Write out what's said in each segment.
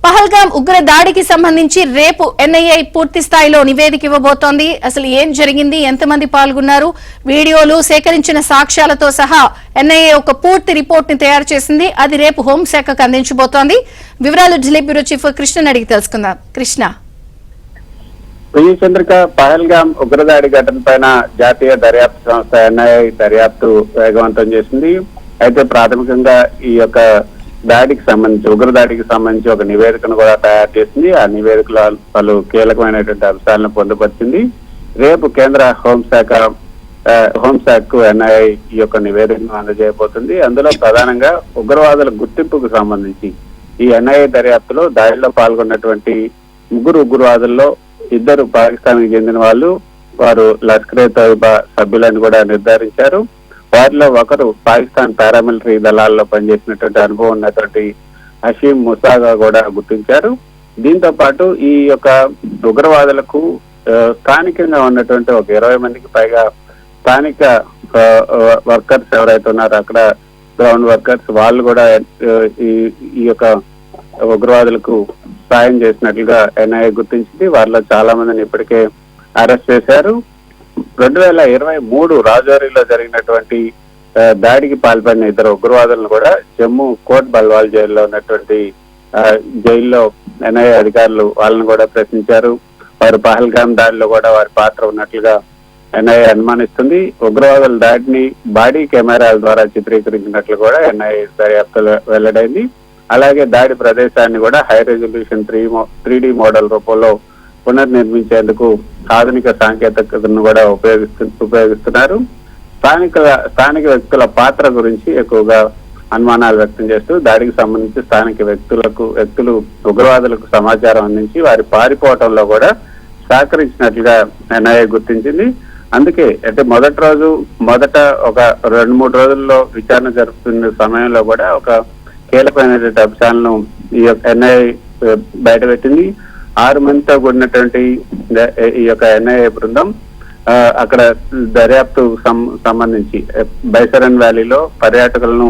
పహల్గాం ఉగ్ర దాడికి సంబంధించి రేపు ఎన్ఐఏ పూర్తి స్థాయిలో నివేదిక ఇవ్వబోతోంది. అసలు ఏం జరిగింది, ఎంతమంది పాల్గొన్నారు, వీడియోలు, సేకరించిన సాక్ష్యాలతో సహా ఎన్ఐఏ ఒక పూర్తి రిపోర్ట్ ని తయారు చేసింది. అది రేపు హోంశాఖకు అందించబోతోంది. వివరాలు ఢిల్లీ బ్యూరో చీఫ్ కృష్ణ అడిగి తెలుసుకుందాం. కృష్ణ, చంద్రిక, పహల్గాం ఉగ్రదాడి ఘటన పైన జాతీయ దర్యాప్తు సంస్థ ఎన్ఐఏ దర్యాప్తు వేగవంతం చేసింది. అయితే ప్రాథమికంగా ఈ యొక్క దాడికి సంబంధించి, ఉగ్రదాడికి సంబంధించి ఒక నివేదికను కూడా తయారు చేసింది. ఆ నివేదికలో పలు కీలకమైనటువంటి అంశాలను పొందుపరిచింది. రేపు కేంద్ర హోంశాఖకు ఎన్ఐఏ ఈ యొక్క నివేదికను అందజేయబోతుంది. అందులో ప్రధానంగా ఉగ్రవాదుల గుర్తింపుకు సంబంధించి ఈ ఎన్ఐఏ దర్యాప్తులో దాడిలో పాల్గొన్నటువంటి 3 ఉగ్రవాదుల్లో 2 పాకిస్తాన్కి చెందిన వారు లష్కరే తోయిబా సభ్యులను కూడా నిర్ధారించారు. వారిలో ఒకరు పాకిస్తాన్ పారామిలిటరీ దళాల్లో పనిచేసినటువంటి అనుభవం ఉన్నటువంటి హషీం ముసాగా కూడా గుర్తించారు. దీంతో పాటు ఈ యొక్క ఉగ్రవాదులకు స్థానికంగా ఉన్నటువంటి ఒక 20 మందికి పైగా స్థానిక వర్కర్స్ ఎవరైతే ఉన్నారో, అక్కడ గ్రౌండ్ వర్కర్స్, వాళ్ళు కూడా ఈ యొక్క ఉగ్రవాదులకు సాయం చేసినట్లుగా ఎన్ఐఏ గుర్తించింది. వారిలో చాలా మందిని ఇప్పటికే అరెస్ట్ చేశారు. 2023 రాజౌరీలో జరిగినటువంటి దాడికి పాల్పడిన 2 ఉగ్రవాదులను కూడా జమ్మూ కోట్ బల్వాల్ జైల్లో ఉన్నటువంటి జైల్లో ఎన్ఐఏ అధికారులు వాళ్ళని కూడా ప్రశ్నించారు. వారు పహల్గాం దాడిలో కూడా వారి పాత్ర ఉన్నట్లుగా ఎన్ఐఏ అనుమానిస్తుంది. ఉగ్రవాదుల దాడిని బాడీ కెమెరాల ద్వారా చిత్రీకరించినట్లు కూడా ఎన్ఐఏ దర్యాప్తులో వెల్లడైంది. అలాగే దాడి ప్రదేశాన్ని కూడా హై రెజల్యూషన్ 3D మోడల్ రూపంలో పునర్నిర్మించేందుకు ఆధునిక సాంకేతికతను కూడా ఉపయోగిస్తున్నారు. స్థానిక వ్యక్తుల పాత్ర గురించి ఎక్కువగా అనుమానాలు వ్యక్తం చేస్తూ దాడికి సంబంధించి స్థానిక వ్యక్తులు ఉగ్రవాదులకు సమాచారం అందించి వారి పారిపోవటంలో కూడా సహకరించినట్లుగా ఎన్ఐఏ గుర్తించింది. అందుకే అంటే మొదట ఒక 2-3 రోజుల్లో విచారణ జరుపుతున్న సమయంలో కూడా ఒక కీలకమైనటువంటి అంశాలను ఈ యొక్క ఎన్ఐఏ బయటపెట్టింది. 6 మందితో కూడినటువంటి ఈ యొక్క ఎన్ఐఏ బృందం అక్కడ దర్యాప్తు సంబంధించి బైసరన్ వ్యాలీలో పర్యాటకులను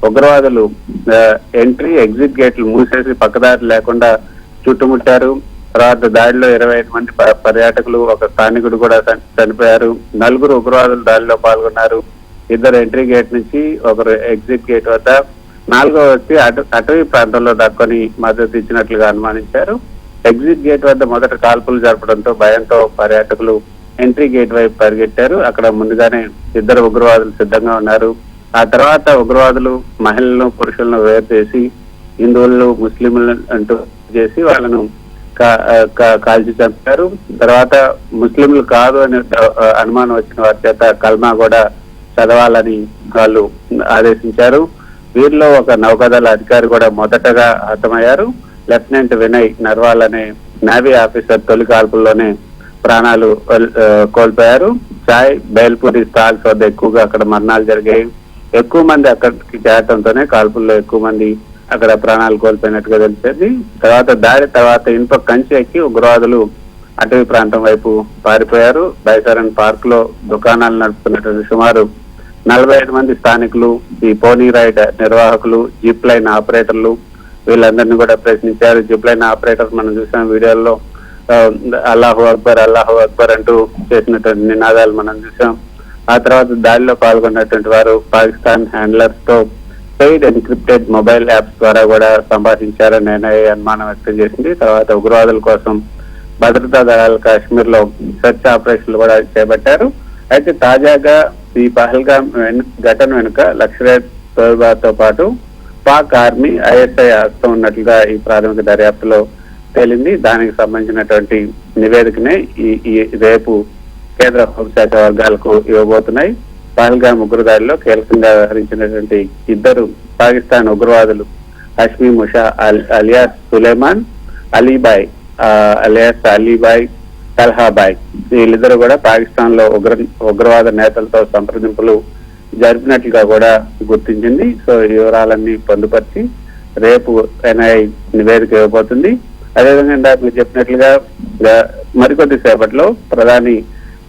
ఉగ్రవాదులు ఎంట్రీ ఎగ్జిట్ గేట్లు మూసేసి పక్కదారి లేకుండా చుట్టుముట్టారు. తర్వాత దాడిలో 25 మంది పర్యాటకులు, ఒక స్థానికుడు కూడా చనిపోయారు. 4 ఉగ్రవాదులు దాడిలో పాల్గొన్నారు. 2 ఎంట్రీ గేట్ నుంచి, ఒకరు ఎగ్జిట్ గేట్ వద్ద, 4వ వ్యక్తి అటవీ ప్రాంతంలో దక్కుని మద్దతు ఇచ్చినట్లుగా అనుమానించారు. ఎగ్జిట్ గేట్ వద్ద మొదట కాల్పులు జరపడంతో భయంతో పర్యాటకులు ఎంట్రీ గేట్ వైపు పరిగెట్టారు. అక్కడ ముందుగానే 2 ఉగ్రవాదులు సిద్ధంగా ఉన్నారు. ఆ తర్వాత ఉగ్రవాదులు మహిళలను, పురుషులను వేరు చేసి హిందువులను, ముస్లింలను అంటూ చేసి వాళ్ళను కాల్చి చంపారు. తర్వాత ముస్లింలు కాదు అని అనుమానం వచ్చిన వారి చేత కల్మా కూడా చదవాలని వాళ్ళు ఆదేశించారు. వీరిలో ఒక నౌకాదళ అధికారి కూడా మొదటగా హతమయ్యారు. లెఫ్టినెంట్ వినయ్ నర్వాల్ అనే నేవీ ఆఫీసర్ తొలి కాల్పుల్లోనే ప్రాణాలు కోల్పోయారు. చాయ్ బేల్పూరి స్టాల్స్ వద్ద ఎక్కువగా అక్కడ మరణాలు జరిగాయి. ఎక్కువ మంది అక్కడికి చేరటంతోనే కాల్పుల్లో ఎక్కువ మంది అక్కడ ప్రాణాలు కోల్పోయినట్టుగా తెలిసింది. దాడి తర్వాత ఇనుప కంచె ఎక్కి ఉగ్రవాదులు అటవీ ప్రాంతం వైపు పారిపోయారు. బైసరన్ పార్క్ లో దుకాణాలు నడుపుతున్నటువంటి సుమారు 45 మంది స్థానికులు, ఈ పోనీ రైడ్ నిర్వాహకులు, జిప్ లైన్ ఆపరేటర్లు, వీళ్ళందరినీ కూడా ప్రశ్నించారు. జిప్ లైన్ ఆపరేటర్ మనం చూసాం వీడియోల్లో, అల్లాహు అక్బర్ అంటూ చేసినటువంటి నినాదాలు మనం చూసాం. ఆ తర్వాత దాడిలో పాల్గొన్నటువంటి వారు పాకిస్తాన్ హ్యాండ్లర్స్ తో పెయిడ్ ఎన్క్రిప్టెడ్ మొబైల్ యాప్స్ ద్వారా కూడా సంభాషించారని ఎన్ఐఏ అనుమానం వ్యక్తం చేసింది. తర్వాత ఉగ్రవాదుల కోసం భద్రతా దళాలు కాశ్మీర్ లో సెర్చ్ ఆపరేషన్లు కూడా చేపట్టారు. అయితే తాజాగా ఈ పహల్గాం ఘటన వెనుక లష్కరే తోయిబాతో పాటు పాక్ ఆర్మీ, ఐఎస్ఐ హస్తం ఉన్నట్లుగా ఈ ప్రాథమిక దర్యాప్తులో తేలింది. దానికి సంబంధించినటువంటి నివేదికనే ఈ రేపు కేంద్ర హోంశాఖ వర్గాలకు ఇవ్వబోతున్నాయి. పహల్గాం ఉగ్రదాడిలో కీలకంగా వ్యవహరించినటువంటి 2 పాకిస్తాన్ ఉగ్రవాదులు హష్మీ ముషా అలియాస్ సులేమాన్, అలీబాయ్ అలియాస్ అలీబాయ్ తల్హాబాయ్, వీళ్ళిద్దరూ కూడా పాకిస్తాన్ లో ఉగ్రవాద నేతలతో సంప్రదింపులు జరిపినట్లుగా కూడా గుర్తించింది. సో ఈ వివరాలన్నీ పొందుపరిచి రేపు ఎన్ఐఏ నివేదిక ఇవ్వబోతుంది. అదేవిధంగా ఇందాక మీరు చెప్పినట్లుగా మరికొద్ది సేపట్లో ప్రధాని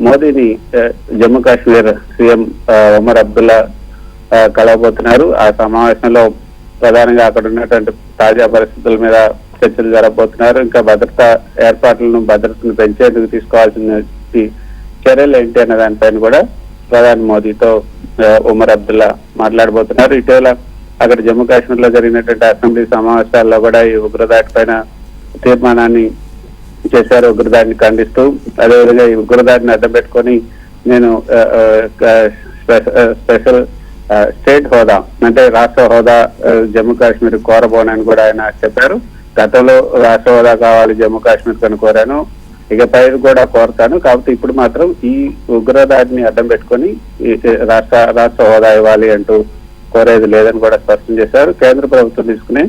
మోదీని జమ్మూ కాశ్మీర్ సీఎం ఒమర్ అబ్దుల్లా కలవబోతున్నారు. ఆ సమావేశంలో ప్రధానంగా అక్కడ ఉన్నటువంటి తాజా పరిస్థితుల మీద చర్చలు జరగబోతున్నారు. ఇంకా భద్రతను పెంచేందుకు తీసుకోవాల్సిన చర్యలు ఏంటి అన్న దానిపైన కూడా ప్రధాని మోదీతో ఉమర్ అబ్దుల్లా మాట్లాడబోతున్నారు. ఇటీవల అక్కడ జమ్మూ కాశ్మీర్ లో జరిగినటువంటి అసెంబ్లీ సమావేశాల్లో కూడా ఈ ఉగ్రదాడి పైన తీర్మానాన్ని చేశారు, ఉగ్రదాడిని ఖండిస్తూ. అదేవిధంగా ఈ ఉగ్రదాడిని అడ్డం పెట్టుకొని నేను స్పెషల్ స్టేట్ హోదా అంటే రాష్ట్ర హోదా జమ్మూ కాశ్మీర్ కోరబోనని కూడా ఆయన చెప్పారు. గతంలో రాష్ట్ర హోదా కావాలి జమ్మూ కాశ్మీర్ కని కోరాను, ఇకపై కూడా కోరతాను, కాబట్టి ఇప్పుడు మాత్రం ఈ ఉగ్రదాడిని అడ్డం పెట్టుకొని రాష్ట్ర హోదా ఇవ్వాలి అంటూ కోరేది లేదని కూడా స్పష్టం చేశారు. కేంద్ర ప్రభుత్వం తీసుకునే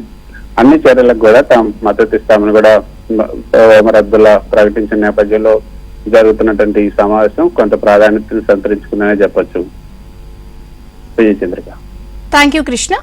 అన్ని చర్యలకు కూడా తాము మద్దతు ఇస్తామని కూడా ఉమర్ అబ్దుల్లా ప్రకటించిన నేపథ్యంలో జరుగుతున్నటువంటి ఈ సమావేశం కొంత ప్రాధాన్యతను సంతరించుకుందనే చెప్పొచ్చు. విజయచంద్రిక. Thank you Krishna.